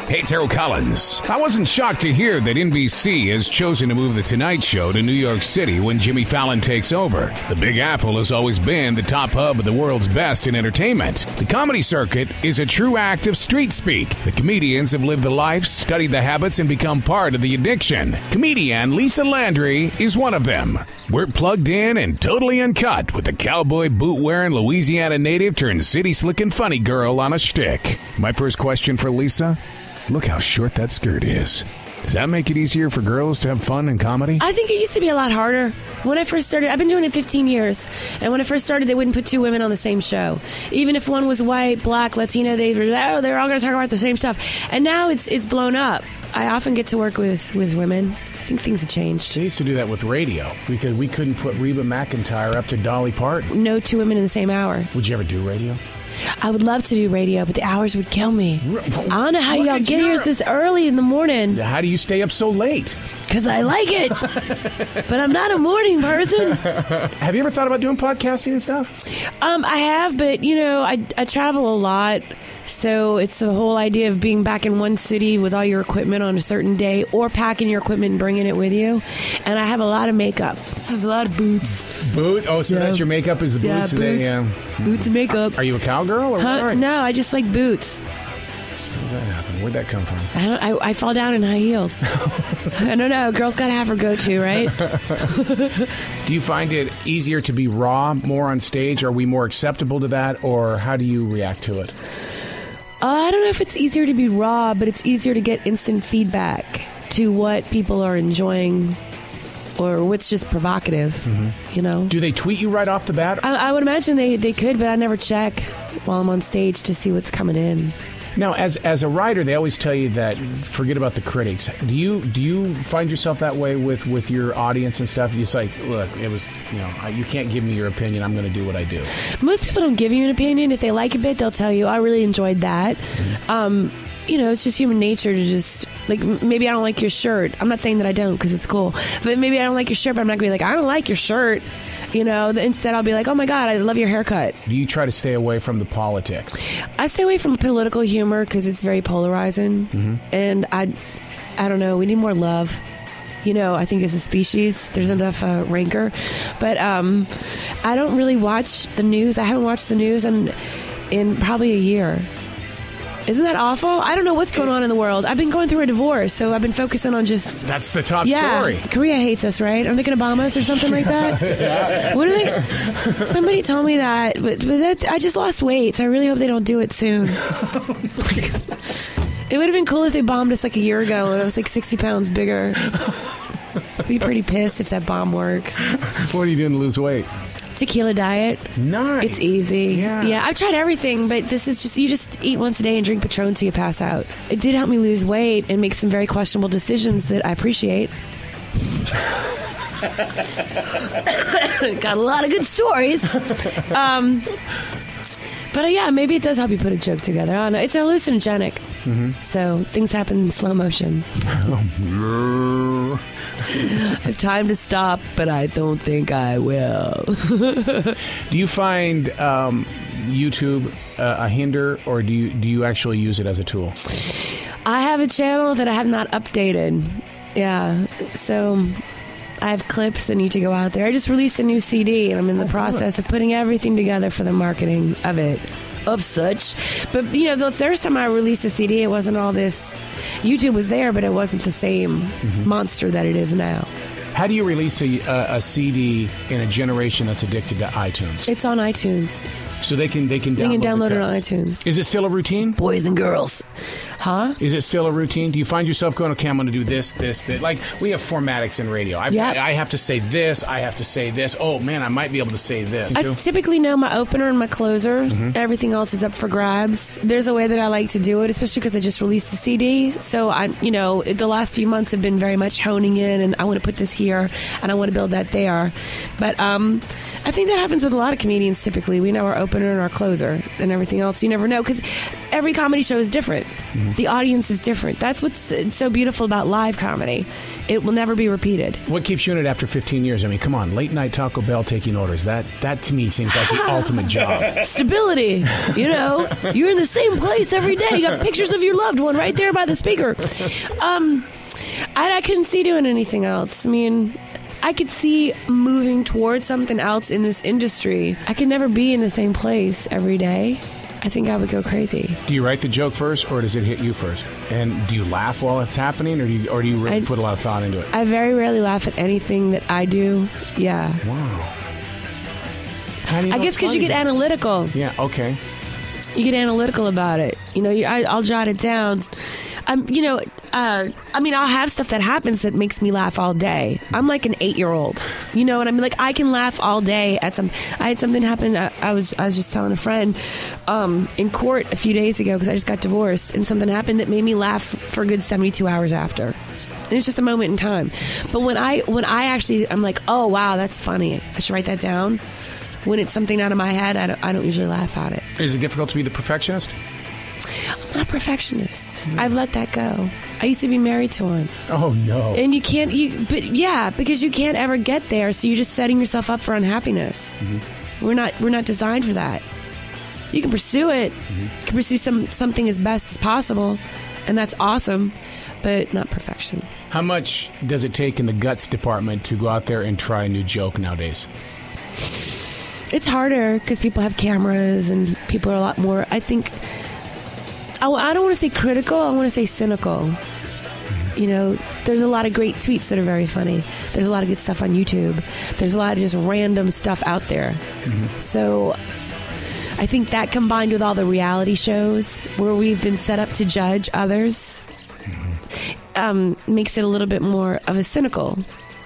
Hey, Terrell Collins. I wasn't shocked to hear that NBC has chosen to move The Tonight Show to New York City when Jimmy Fallon takes over. The Big Apple has always been the top hub of the world's best in entertainment. The comedy circuit is a true act of street speak. The comedians have lived the life, studied the habits, and become part of the addiction. Comedian Lisa Landry is one of them. We're plugged in and totally uncut with the cowboy boot-wearing Louisiana native turned city-slicking funny girl on a shtick. My first question for Lisa, look how short that skirt is. Does that make it easier for girls to have fun in comedy? I think it used to be a lot harder. When I first started, I've been doing it 15 years, and when I first started, they wouldn't put two women on the same show. Even if one was white, black, Latina, they're all going to talk about the same stuff. And now it's blown up. I often get to work with women. I think things have changed. They used to do that with radio because we couldn't put Reba McEntire up to Dolly Parton. No two women in the same hour. Would you ever do radio? I would love to do radio, but the hours would kill me. I don't know how y'all get here this early in the morning. How do you stay up so late? Because I like it. But I'm not a morning person. Have you ever thought about doing podcasting and stuff? I have, but, I travel a lot. So it's the whole idea of being back in one city with all your equipment on a certain day or packing your equipment and bringing it with you. And I have a lot of makeup. I have a lot of boots. Oh, so that's your makeup is the boots? Yeah, boots. Boots and makeup. Are you a cowgirl? Or what? No, I just like boots. How does that happen? Where'd that come from? I fall down in high heels. I don't know. Girls got to have her go-to, right? Do you find it easier to be raw more on stage? Are we more acceptable to that? Or how do you react to it? I don't know if it's easier to be raw, but it's easier to get instant feedback to what people are enjoying or what's just provocative, Do they tweet you right off the bat? I would imagine they could, but I never check while I'm on stage to see what's coming in. Now, as a writer, they always tell you that forget about the critics. Do you find yourself that way with your audience and stuff? It's like, look, it was, you can't give me your opinion. I'm going to do what I do. Most people don't give you an opinion. If they like a bit, they'll tell you, I really enjoyed that. It's just human nature to just, like, maybe I don't like your shirt. I'm not saying that I don't because it's cool. But maybe I don't like your shirt, but I'm not going to be like, I don't like your shirt. Instead I'll be like, oh my God, I love your haircut. Do you try to stay away from the politics? I stay away from political humor because it's very polarizing. And I don't know, we need more love. I think as a species, there's enough rancor. But I don't really watch the news. I haven't watched the news in probably a year. Isn't that awful? I don't know what's going on in the world. I've been going through a divorce, so I've been focusing on just... That's the top story. Korea hates us, right? Are they going to bomb us or something like that? Yeah. What are they... Somebody told me that, but I just lost weight, so I really hope they don't do it soon. It would have been cool if they bombed us like a year ago and I was like 60 pounds bigger. I'd be pretty pissed if that bomb works. What are you doing to lose weight? Tequila diet. Nice. It's easy. Yeah, I've tried everything, but this is just, you just eat once a day and drink Patron till you pass out. It did help me lose weight and make some very questionable decisions that I appreciate. Got a lot of good stories. But maybe it does help you put a joke together. I don't know. It's hallucinogenic. So things happen in slow motion. I have time to stop, but I don't think I will. Do you find YouTube a hinder, or do you actually use it as a tool? I have a channel that I have not updated. Yeah, so I have clips that need to go out there. I just released a new CD, and I'm in the process of putting everything together for the marketing of it. Of such. But, the first time I released a CD, it wasn't all this. YouTube was there, but it wasn't the same monster that it is now. How do you release a CD in a generation that's addicted to iTunes? It's on iTunes. So they can download it on iTunes. Is it still a routine? Boys and girls. Huh? Is it still a routine? Do you find yourself going, okay, I'm going to do this. Like, we have formatics in radio. I have to say this. I have to say this. Oh, man, I might be able to say this. I typically know my opener and my closer. Everything else is up for grabs. There's a way that I like to do it, especially because I just released a CD. So, the last few months have been very much honing in, and I want to put this here, and I want to build that there. But I think that happens with a lot of comedians typically. We know our opener and our closer, and everything else you never know. Because every comedy show is different. The audience is different. That's what's so beautiful about live comedy. It will never be repeated. What keeps you in it after 15 years? I mean, come on, late night Taco Bell taking orders. That to me seems like the ultimate job. Stability. You know, you're in the same place every day. You got pictures of your loved one right there by the speaker. I couldn't see doing anything else. I mean, I could see moving towards something else in this industry. I could never be in the same place every day. I think I would go crazy. Do you write the joke first, or does it hit you first? And do you laugh while it's happening, or do you really put a lot of thought into it? I very rarely laugh at anything that I do. Yeah. Wow. How do you know I guess because you get analytical. Yeah, okay. You get analytical about it. You know, I'll jot it down. I'll have stuff that happens that makes me laugh all day. I'm like an 8-year-old, you know, and I'm like, I can laugh all day at some. I had something happen. I was just telling a friend in court a few days ago because I just got divorced, and something happened that made me laugh for a good 72 hours after. And it's just a moment in time. But when I actually, I'm like, oh wow, that's funny. I should write that down. When it's something out of my head, I don't usually laugh at it. Is it difficult to be the perfectionist? I'm not a perfectionist. I've let that go. I used to be married to one. Oh no! And you can't. Because you can't ever get there. So you're just setting yourself up for unhappiness. Mm-hmm. We're not designed for that. You can pursue it. Mm-hmm. You can pursue something as best as possible, and that's awesome. But not perfection. How much does it take in the guts department to go out there and try a new joke nowadays? It's harder because people have cameras and people are a lot more. I think. I don't want to say critical. I want to say cynical. You know, there's a lot of great tweets that are very funny. There's a lot of good stuff on YouTube. There's a lot of just random stuff out there. Mm-hmm. So I think that combined with all the reality shows where we've been set up to judge others makes it a little bit more of a cynical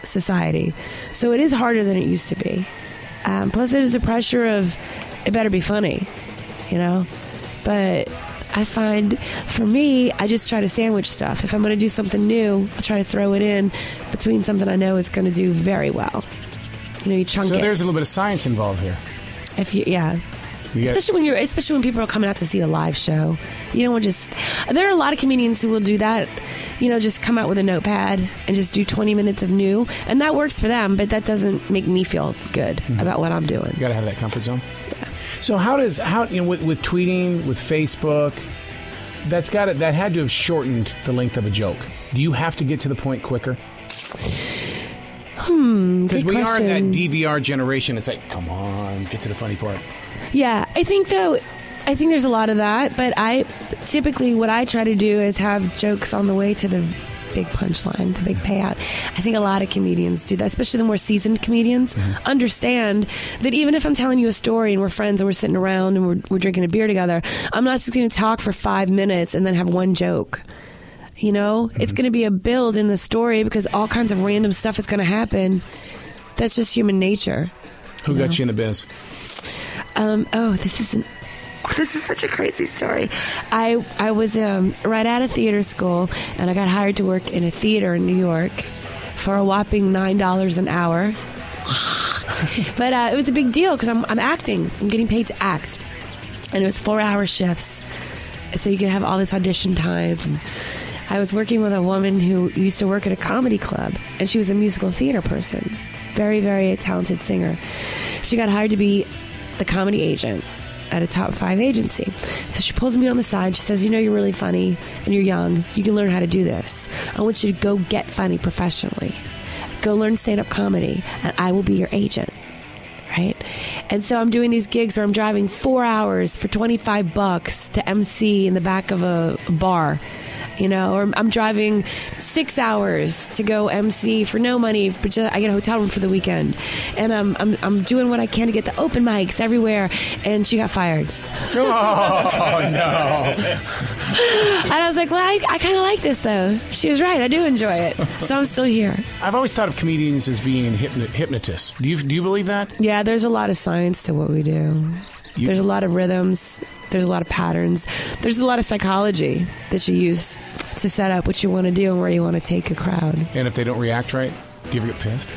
society. So it is harder than it used to be. Plus there's the pressure of it better be funny, you know. But I find, for me, I just try to sandwich stuff. If I'm going to do something new, I'll try to throw it in between something I know is going to do very well. You know, you chunk it. So there's a little bit of science involved here. Especially when people are coming out to see a live show. You don't want just. There are a lot of comedians who will do that. You know, just come out with a notepad and just do 20 minutes of new, and that works for them. But that doesn't make me feel good about what I'm doing. You got to have that comfort zone. Yeah. So with tweeting, with Facebook, that had to have shortened the length of a joke. Do you have to get to the point quicker? Because we are that DVR generation. It's like, come on, get to the funny part. Yeah, I think there's a lot of that, but typically what I try to do is have jokes on the way to the big punchline, the big payout. I think a lot of comedians do that, especially the more seasoned comedians. Understand that even if I'm telling you a story and we're friends and we're sitting around and we're drinking a beer together, I'm not just going to talk for 5 minutes and then have one joke. You know, it's going to be a build in the story because all kinds of random stuff is going to happen. That's just human nature. Who got you in the biz? This is such a crazy story. I was right out of theater school, and I got hired to work in a theater in New York for a whopping $9 an hour. But it was a big deal because I'm acting. I'm getting paid to act. And it was 4-hour shifts. So you could have all this audition time. And I was working with a woman who used to work at a comedy club, and she was a musical theater person. Very, very talented singer. She got hired to be the comedy agent at a top 5 agency. So she pulls me on the side. She says, you know, you're really funny and you're young. You can learn how to do this. I want you to go get funny professionally. Go learn stand-up comedy and I will be your agent. Right? And so I'm doing these gigs where I'm driving 4 hours for $25 to MC in the back of a bar. You know, or I'm driving 6 hours to go MC for no money, but just, I get a hotel room for the weekend, and I'm doing what I can to get the open mics everywhere. And she got fired. Oh no! And I was like, well, I kind of like this though. She was right. I do enjoy it, so I'm still here. I've always thought of comedians as being hypnotists. Do you believe that? Yeah, there's a lot of science to what we do. There's a lot of rhythms. There's a lot of patterns. There's a lot of psychology that you use to set up what you want to do and where you want to take a crowd. And if they don't react right, do you ever get pissed?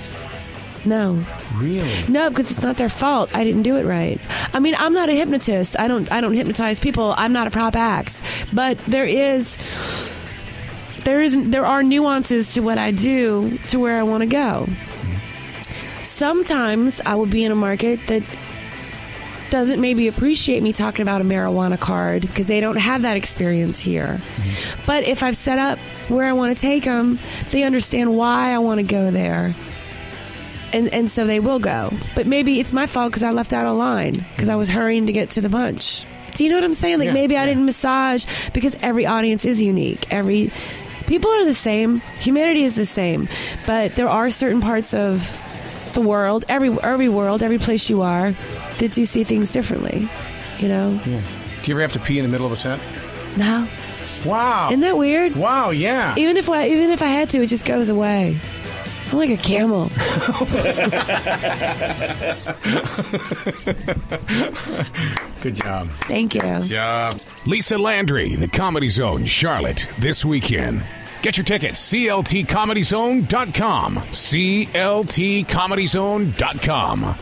No. Really? No, because it's not their fault. I didn't do it right. I mean, I'm not a hypnotist. I don't hypnotize people. I'm not a prop act. But there are nuances to what I do to where I want to go. Sometimes I will be in a market that doesn't maybe appreciate me talking about a marijuana card because they don't have that experience here. But if I've set up where I want to take them, they understand why I want to go there. And so they will go. But maybe it's my fault because I left out a line because I was hurrying to get to the bunch. Do you know what I'm saying? Like maybe I didn't massage because every audience is unique. People are the same. Humanity is the same. But there are certain parts of the world, every world, every place you are, that do see things differently. You know? Yeah. Do you ever have to pee in the middle of a set? No. Wow. Isn't that weird? Wow, yeah. Even if I had to, it just goes away. I'm like a camel. Good job. Thank you. Good job. Lisa Landry, The Comedy Zone, Charlotte, this weekend. Get your tickets, CLTComedyZone.com. CLTComedyZone.com.